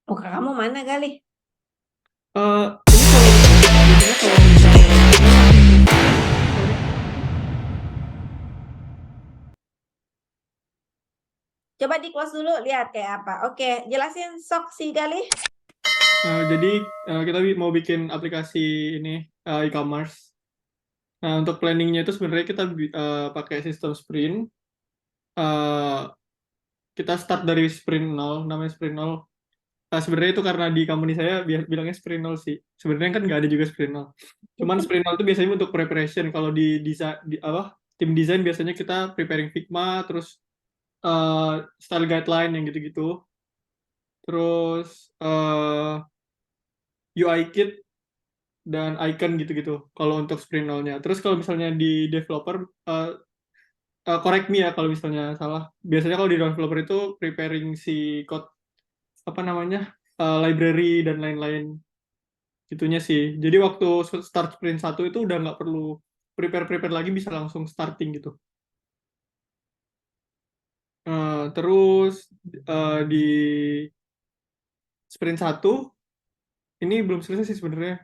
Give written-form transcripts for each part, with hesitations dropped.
Muka kamu mana, Galih? Ini kalau biasanya kalau misalnya sorry. Coba di close dulu, lihat kayak apa. Oke, jelasin sok sih, Galih. Jadi kita mau bikin aplikasi ini e-commerce. Nah, untuk planningnya itu sebenarnya kita pakai sistem sprint. Eh, kita start dari sprint nol, namanya sprint nol. Sebenarnya itu karena di company saya bilangnya sprint nol sih. Sebenarnya kan nggak ada juga sprint nol. Cuman sprint nol itu biasanya untuk preparation. Kalau di desain apa tim desain biasanya kita preparing Figma, terus style guideline yang gitu-gitu. Terus UI kit dan icon gitu-gitu kalau untuk sprint nolnya. Terus kalau misalnya di developer, uh, correct me ya kalau misalnya salah. Biasanya kalau di developer itu preparing si code apa namanya library dan lain-lain gitunya sih. Jadi waktu start sprint satu itu udah nggak perlu prepare lagi, bisa langsung starting gitu. Terus di sprint satu ini belum selesai sih sebenarnya.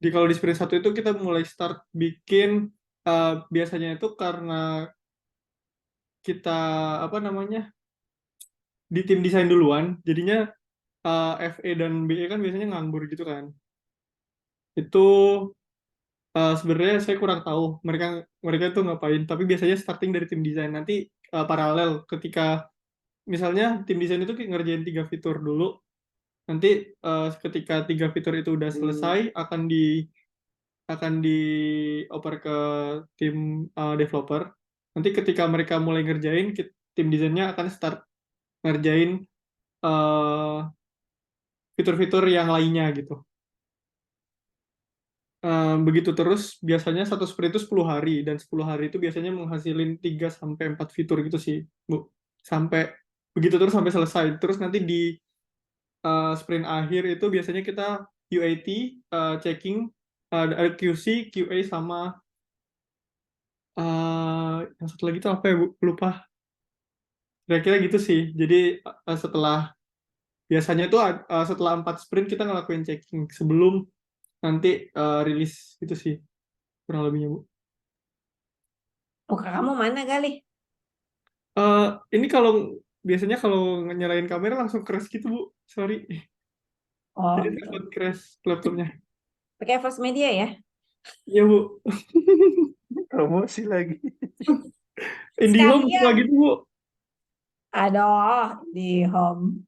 Kalau di sprint satu itu kita mulai start bikin, biasanya itu karena kita apa namanya di tim desain duluan, jadinya FE dan BE kan biasanya nganggur gitu kan. Itu sebenarnya saya kurang tahu mereka mereka tuh ngapain, tapi biasanya starting dari tim desain nanti paralel ketika misalnya tim desain itu ngerjain 3 fitur dulu, nanti ketika 3 fitur itu udah selesai akan dioper ke tim developer. Nanti ketika mereka mulai ngerjain, tim desainnya akan start ngerjain eh, fitur-fitur yang lainnya gitu. Begitu terus, biasanya satu sprint itu 10 hari, dan 10 hari itu biasanya menghasilin 3 sampai 4 fitur gitu sih, Bu. Sampai begitu terus sampai selesai. Terus nanti di sprint akhir itu biasanya kita UAT, checking, ada QC, QA, sama yang satu lagi itu apa ya, Bu? Lupa. Kira-kira gitu sih. Jadi setelah biasanya itu setelah 4 sprint kita ngelakuin checking sebelum nanti rilis gitu sih kurang lebihnya, Bu. Muka kamu mana, Galih? Eh, ini kalau biasanya kalau nyalain kamera langsung crash gitu, Bu. Sorry. Jadi Oh, sempat crash laptopnya. pakai First Media ya? Iya, Bu. Promosi lagi. IndiHome buka Sekalian. gitu, Bu. Aduh, di home.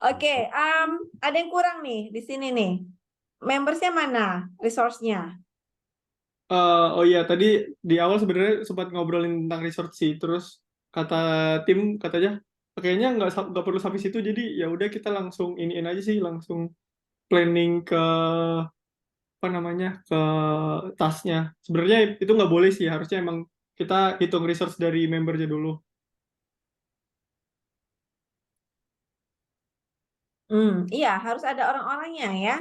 Oke, ada yang kurang nih di sini nih. Membersnya mana? Resource-nya? Oh iya, tadi di awal sebenarnya sempat ngobrolin tentang resort sih. Terus kata tim katanya kayaknya nggak perlu sampai situ. Jadi ya udah kita langsung iniin aja sih, langsung planning ke apa namanya ke tasnya. Sebenarnya itu nggak boleh sih. Harusnya emang kita hitung resource dari membernya dulu. Iya, harus ada orang-orangnya ya.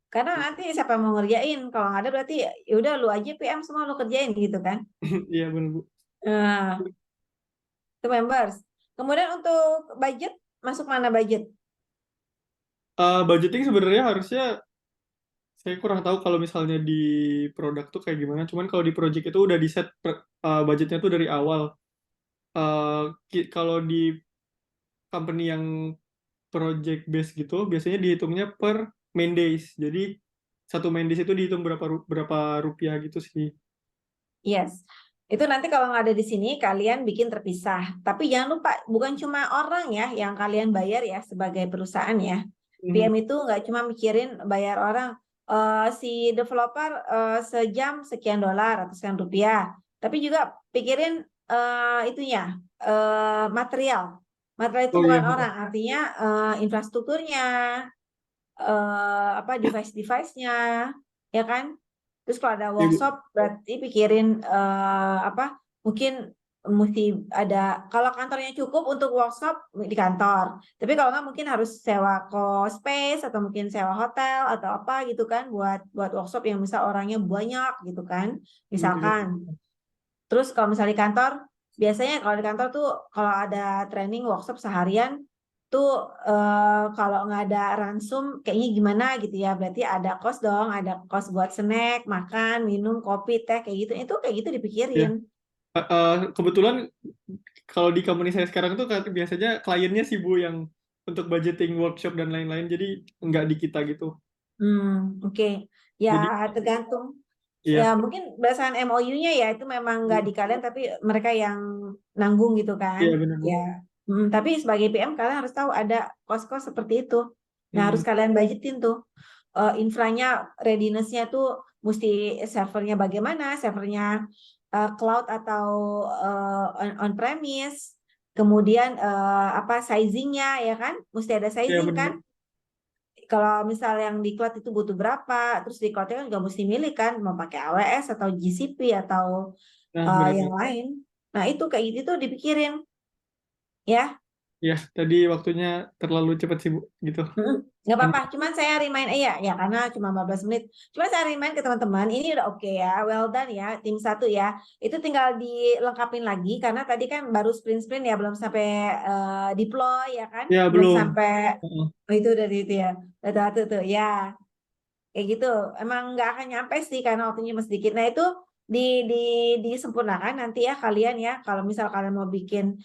Karena nanti siapa yang mau ngerjain? Kalau nggak ada berarti ya udah lu aja PM semua lu kerjain gitu kan. Iya benar, Bu. Nah, itu members. Kemudian untuk budget, masuk mana budget? Budgeting sebenarnya harusnya saya kurang tahu kalau misalnya di produk tuh kayak gimana. Cuman kalau di project itu udah di set budgetnya tuh dari awal. Kalau di company yang project base gitu, biasanya dihitungnya per main days. Jadi satu main days itu dihitung berapa rupiah gitu sih. Yes. Itu nanti kalau nggak ada di sini, kalian bikin terpisah. Tapi jangan lupa, bukan cuma orang ya yang kalian bayar ya sebagai perusahaan ya. Hmm. PM itu nggak cuma mikirin bayar orang, si developer sejam sekian dolar atau sekian rupiah. Tapi juga pikirin itunya, material. Material itu Oh iya. bukan orang, artinya infrastrukturnya, apa device-device-nya, ya kan? Terus kalau ada Iya, Bu. workshop berarti pikirin apa? Mungkin mesti ada kalau kantornya cukup untuk workshop di kantor. Tapi kalau nggak mungkin harus sewa co-space atau mungkin sewa hotel atau apa gitu kan buat buat workshop yang misal orangnya banyak gitu kan. Iya. Misalkan. Terus kalau misalnya di kantor biasanya kalau di kantor tuh kalau ada training workshop seharian tuh kalau nggak ada ransum kayaknya gimana gitu ya. Berarti ada kos dong, ada kos buat snack, makan, minum, kopi, teh kayak gitu. Itu kayak gitu Ya. dipikirin. Kebetulan kalau di company saya sekarang tuh biasanya kliennya sih Bu yang untuk budgeting workshop dan lain-lain, jadi nggak di kita gitu. Oke. Ya Jadi tergantung. Ya iya, mungkin berdasarkan MOU-nya ya itu memang nggak di iya kalian tapi mereka yang nanggung gitu iya, kan. benar Bu. Ya. Tapi sebagai PM kalian harus tahu ada kos-kos seperti itu. Nah harus Hmm, kalian budgetin tuh. Infranya, readiness-nya tuh mesti servernya bagaimana, servernya cloud atau on premise. Kemudian apa sizingnya ya kan, mesti ada iya sizing benar. kan. Kalau misal yang di cloud itu butuh berapa, terus di cloud kan juga mesti milih kan, mau pakai AWS atau GCP atau Nah, benar yang Bu. lain. Nah itu kayak gitu tuh dipikirin ya. Ya, tadi waktunya terlalu cepat sih Bu gitu. Nggak Lanjut. apa-apa, cuman saya remind ya karena cuma 15 menit. Cuma saya remind ke teman-teman, ini udah oke ya, well done ya, tim 1 ya. Itu tinggal dilengkapin lagi karena tadi kan baru sprint-sprint ya, belum sampai deploy ya kan, Ya, belum belum. sampai Heeh. itu dari itu ya. Satu tuh ya. Kayak gitu emang nggak akan nyampe sih karena waktunya masih sedikit. Nah itu di disempurnakan nanti ya kalian ya kalau misal kalian mau bikin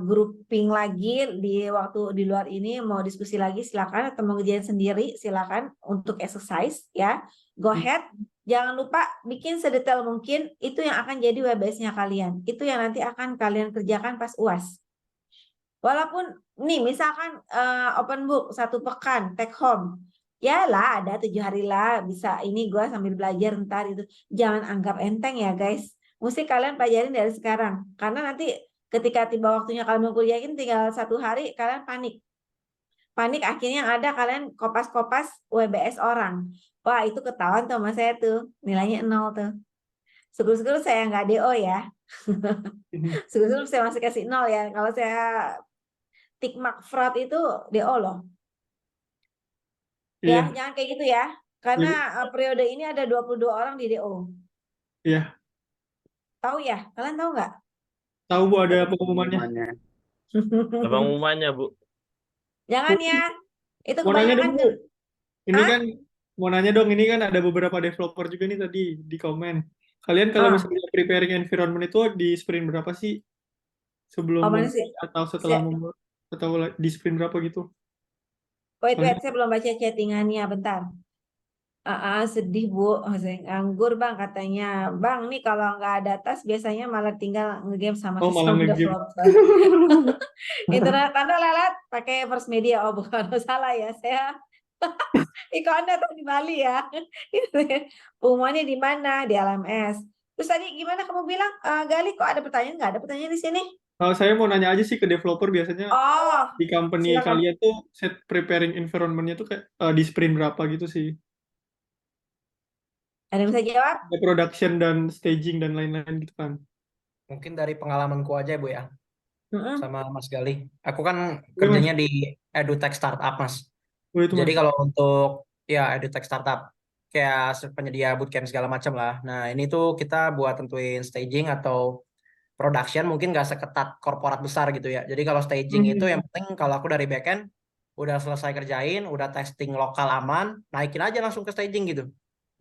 grouping lagi di waktu di luar ini mau diskusi lagi silakan atau mau ngerjain sendiri silakan untuk exercise ya, go ahead. Jangan lupa bikin sedetail mungkin, itu yang akan jadi WBS-nya kalian, itu yang nanti akan kalian kerjakan pas UAS. Walaupun nih misalkan open book 1 pekan take home, ya lah ada 7 hari lah bisa ini gue sambil belajar ntar itu. Jangan anggap enteng ya guys. Mesti kalian pelajarin dari sekarang. Karena nanti ketika tiba waktunya kalian mau kuliahin tinggal 1 hari kalian panik. Panik akhirnya yang ada kalian kopas-kopas WBS orang. Wah itu ketahuan tuh sama saya tuh. Nilainya 0 tuh. Syukur-syukur saya nggak DO ya. Syukur-syukur saya masih kasih 0 ya. Kalau saya tikmak fraud itu DO loh. Ya, Iya, jangan kayak gitu ya. iya, Karena Bu. periode ini ada 22 orang di DO. Iya. Tahu ya? Kalian tahu nggak? Tahu Bu ada Ada pengumumannya. pengumumannya. Abang umumnya, Bu. Jangan Bu, ya. Itu mau nanya kebanyakan. dong Bu. Ini Hah? kan mau nanya dong, ini kan ada beberapa developer juga nih tadi di komen. Kalian kalau Ah, misalnya preparing environment itu di sprint berapa sih? Sebelum oh mana sih? memulai atau setelah Saya- memulai atau di sprint berapa gitu? wait, Soalnya saya belum baca chattingannya. Bentar. Sedih Bu. Oh, saya nganggur Bang katanya. Bang, nih kalau nggak ada tas biasanya malah tinggal ngegame sama oh malah sesama nge-game. developer. Internet Anda lelet pakai first media. Oh bukan, salah ya. Saya Anda tuh di Bali ya. Pengumumannya di mana? Di LMS. Terus tadi gimana kamu bilang, Gali kok ada pertanyaan? Nggak ada pertanyaan di sini? Kalau saya mau nanya aja sih ke developer, biasanya Oh, di company silakan. kalian tuh set preparing environment-nya tuh kayak di sprint berapa gitu sih? Ada yang bisa jawab? Ada production dan staging dan lain-lain gitu kan. Mungkin dari pengalamanku aja Bu ya, Mm-mm. sama Mas Gali. Aku kan Iya Mas, kerjanya di edutech startup Mas. oh itu Jadi Mas. kalau untuk ya edutech startup kayak penyedia bootcamp segala macam lah. Nah ini tuh kita buat tentuin staging atau production mungkin nggak seketat korporat besar gitu ya. Jadi kalau staging itu yang penting kalau aku dari backend udah selesai kerjain, udah testing lokal aman, naikin aja langsung ke staging gitu.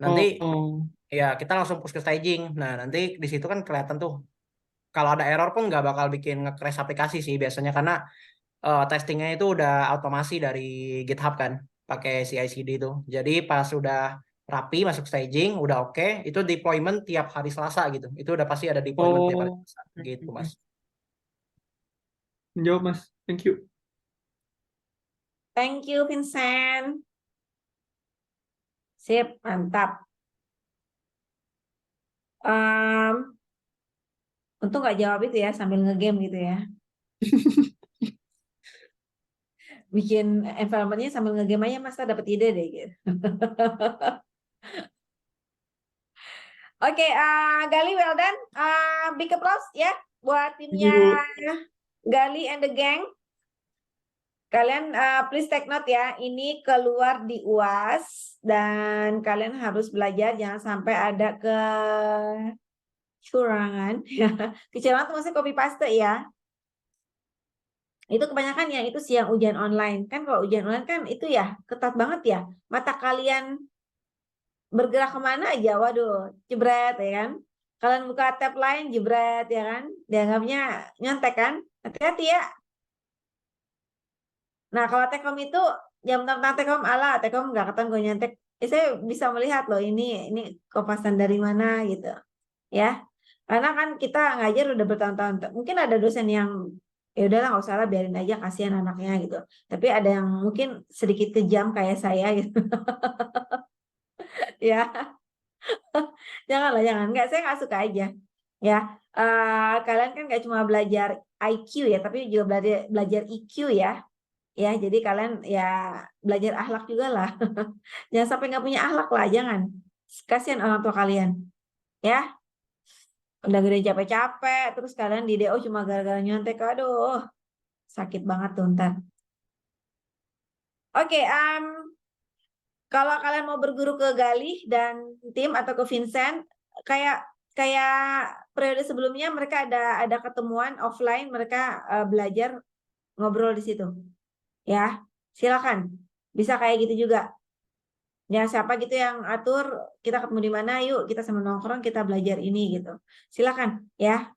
Nanti Oh, oh. ya kita langsung push ke staging. Nah nanti di situ kan kelihatan tuh kalau ada error pun nggak bakal bikin nge-crash aplikasi sih biasanya karena testingnya itu udah otomasi dari GitHub kan pakai CI/CD itu. Jadi pas udah rapi masuk staging udah oke itu deployment tiap hari Selasa gitu. Itu udah pasti ada deployment tiap hari Oh, Selasa oke, gitu oke. Mas. Menjawab Mas, thank you. Thank you, Vincent. Sip, mantap. Um, Untung nggak jawab itu ya sambil ngegame gitu ya. Bikin environment-nya sambil ngegame aja Mas, dapat ide deh gitu. Oke, Gali, well done. Big applause ya buat Thank you timnya Bu. Gali and the gang. Kalian please take note ya, ini keluar di UAS dan kalian harus belajar jangan sampai ada kecurangan. Kecurangan itu maksudnya copy paste ya. Itu kebanyakan yang itu sih yang ujian online. Kan kalau ujian online kan itu ya ketat banget ya. Mata kalian bergerak kemana aja, waduh, jebret ya kan. Kalian buka tab lain, jebret ya kan. Dianggapnya nyontek kan. Hati-hati ya. Nah, kalau Tekom itu jam tentang Tekom ala Tekom nggak ketahuan gue nyontek. Saya bisa melihat loh ini kopasan dari mana gitu. Ya. Karena kan kita ngajar udah bertahun-tahun. Mungkin ada dosen yang ya udahlah nggak usah lah biarin aja kasihan anaknya gitu. Tapi ada yang mungkin sedikit kejam kayak saya gitu. Ya. Janganlah, jangan. Nggak, saya nggak suka aja. Ya. Kalian kan nggak cuma belajar IQ ya, tapi juga belajar EQ ya. Ya, jadi kalian ya belajar akhlak juga lah. Jangan sampai nggak punya akhlak lah, jangan. Kasihan orang tua kalian. Ya, udah gede capek-capek, terus kalian di DO cuma gara-gara nyontek. Aduh, sakit banget tuh ntar. Oke, kalau kalian mau berguru ke Galih dan tim atau ke Vincent, kayak periode sebelumnya mereka ada ketemuan offline, mereka belajar ngobrol di situ. Ya, silakan. Bisa kayak gitu juga. Ya, siapa gitu yang atur, kita ketemu di mana, yuk kita sama nongkrong, kita belajar ini gitu. Silakan ya.